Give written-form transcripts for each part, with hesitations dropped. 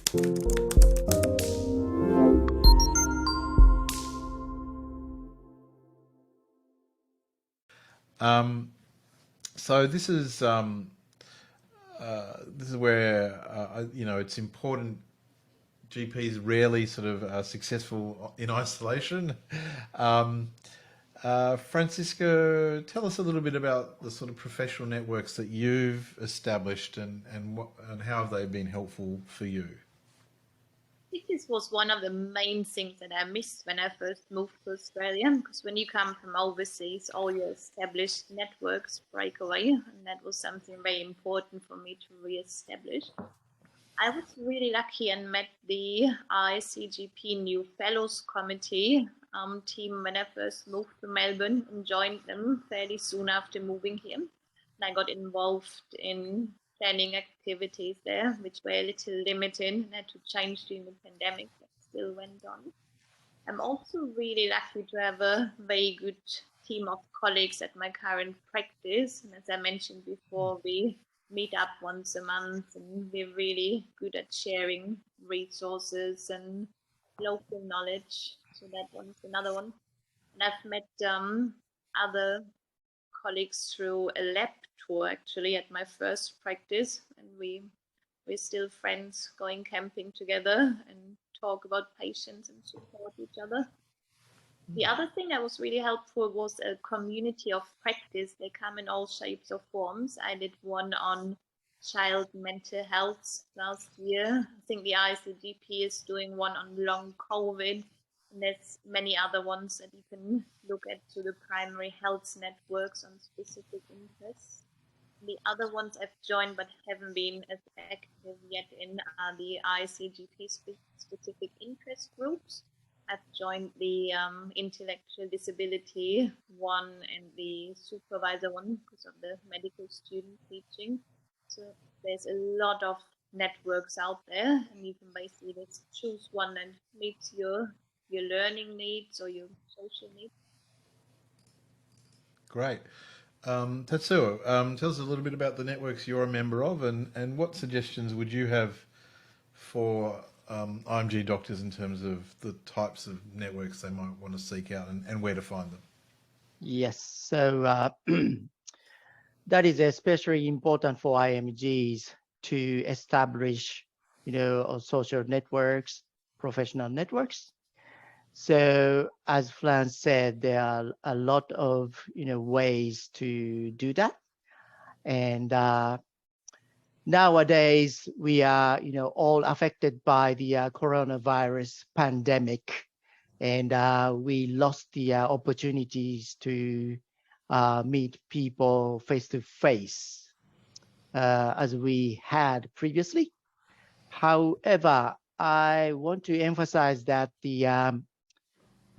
So this is where it's important. GPs rarely sort of are successful in isolation. Um, Francisco, tell us a little bit about the sort of professional networks that you've established and how have they been helpful for you? Think this was one of the main things that I missed when I first moved to Australia, because when you come from overseas, all your established networks break away, and that was something very important for me to re-establish. I was really lucky and met the RACGP New Fellows Committee team when I first moved to Melbourne and joined them fairly soon after moving here. And I got involved in planning activities there, which were a little limited and had to change during the pandemic, but still went on. I'm also really lucky to have a very good team of colleagues at my current practice. And as I mentioned before, we meet up once a month and we're really good at sharing resources and local knowledge. So that one's another one. And I've met other colleagues through a lab tour actually at my first practice, and we're still friends going camping together and talk about patients and support each other. The other thing that was really helpful was a community of practice. They come in all shapes or forms. I did one on child mental health last year. I think the ICGP is doing one on long COVID. And there's many other ones that you can look at to the primary health networks on specific interests. The other ones I've joined but haven't been as active yet in are the ICGP specific interest groups. I've joined the intellectual disability one and the supervisor one because of the medical student teaching. So there's a lot of networks out there, and you can basically just choose one that meets your learning needs or your social needs. Great. Tatsuo, tell us a little bit about the networks you're a member of and what suggestions would you have for IMG doctors in terms of the types of networks they might want to seek out and where to find them? Yes, so that is especially important for IMGs to establish, social networks, professional networks. So as Franz said, there are a lot of, ways to do that. And nowadays we are, all affected by the coronavirus pandemic, and we lost the opportunities to meet people face to face as we had previously. However, I want to emphasize that the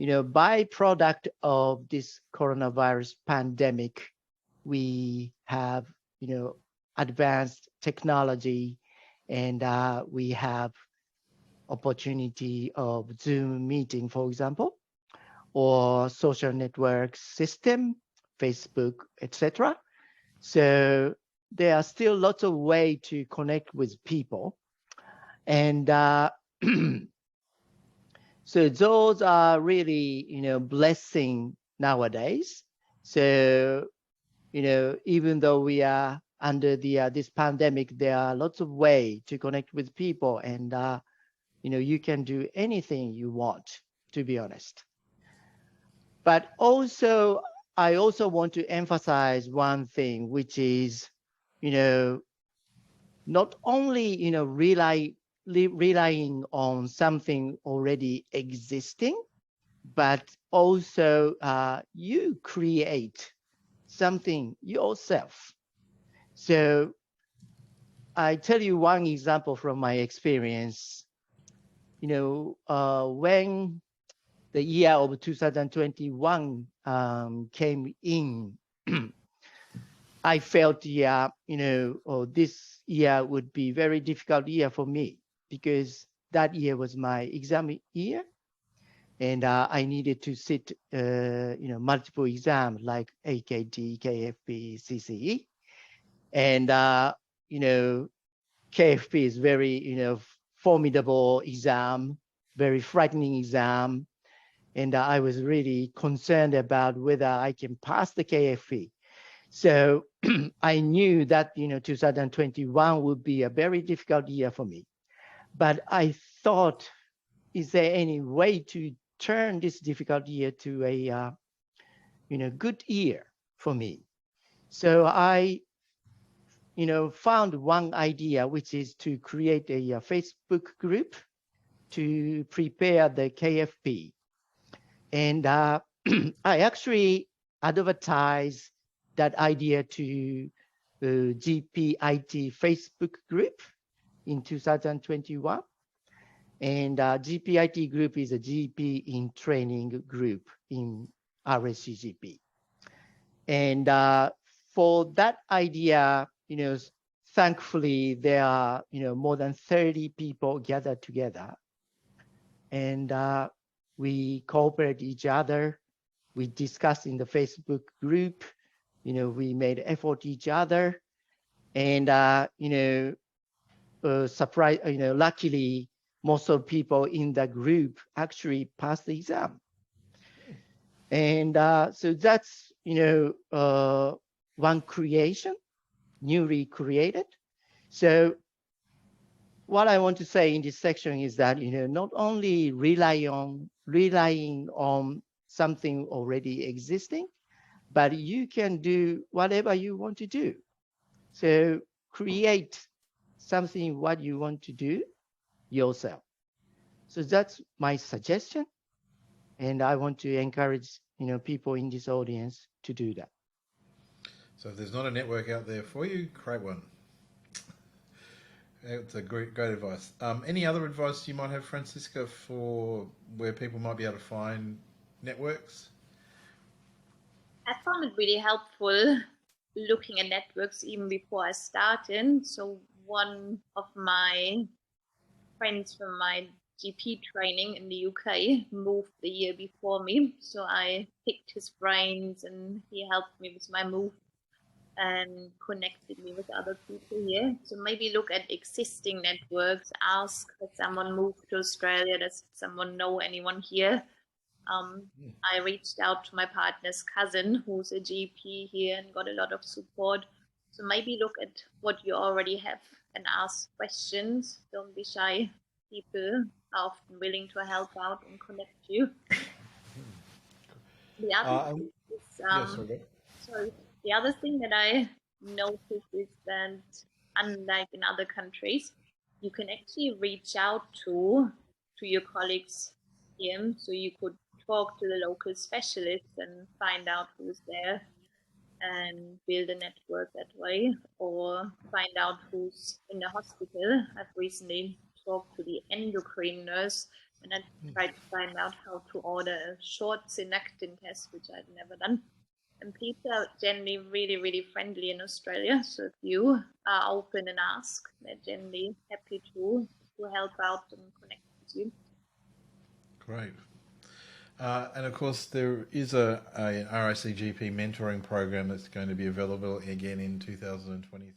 byproduct of this coronavirus pandemic, we have advanced technology, and we have opportunity of Zoom meeting, for example, or social network system, Facebook, etc. So there are still lots of ways to connect with people. And so those are really, blessing nowadays. So, even though we are under the this pandemic, there are lots of ways to connect with people, and you can do anything you want, to be honest. But also, I also want to emphasize one thing, which is, not only, relying on something already existing, but also you create something yourself. So I tell you one example from my experience. When the year of 2021 came in, I felt, this year would be very difficult year for me, because that year was my exam year, and I needed to sit, multiple exams like AKT, KFP, CCE, and KFP is very, formidable exam, very frightening exam. And I was really concerned about whether I can pass the KFE. So I knew that 2021 would be a very difficult year for me. But I thought, is there any way to turn this difficult year to a good year for me? So I found one idea, which is to create a Facebook group to prepare the KFP. And I actually advertised that idea to the GPIT Facebook group in 2021. And GPIT group is a GP in training group in RACGP. And for that idea, thankfully there are more than 30 people gathered together, and we cooperate each other. We discuss in the Facebook group. We made effort each other, and surprise. Luckily, most of people in the group actually passed the exam. And so that's one creation, newly created. So what I want to say in this section is that not only relying on something already existing, but you can do whatever you want to do. So create something what you want to do yourself. So that's my suggestion, and I want to encourage people in this audience to do that. So if there's not a network out there for you, create one. It's a great advice. Any other advice you might have, Franziska, for where people might be able to find networks? I found it really helpful looking at networks even before I started. So one of my friends from my GP training in the UK moved the year before me. So I picked his brains and he helped me with my move and connected me with other people here. So maybe look at existing networks, ask, has someone moved to Australia? Does someone know anyone here? I reached out to my partner's cousin, who's a GP here, and got a lot of support. So maybe look at what you already have and ask questions. Don't be shy. People are often willing to help out and connect you. The other thing is, the other thing that I noticed is that, unlike in other countries, you can actually reach out to your colleagues here. So you could talk to the local specialists and find out who's there and build a network that way, or find out who's in the hospital. I've recently talked to the endocrine nurse and I tried to find out how to order a short synectin test, which I'd never done. And people are generally really, really friendly in Australia. So if you are open and ask, they're generally happy to help out and connect with you. Great. And of course, there is a RACGP mentoring program that's going to be available again in 2023.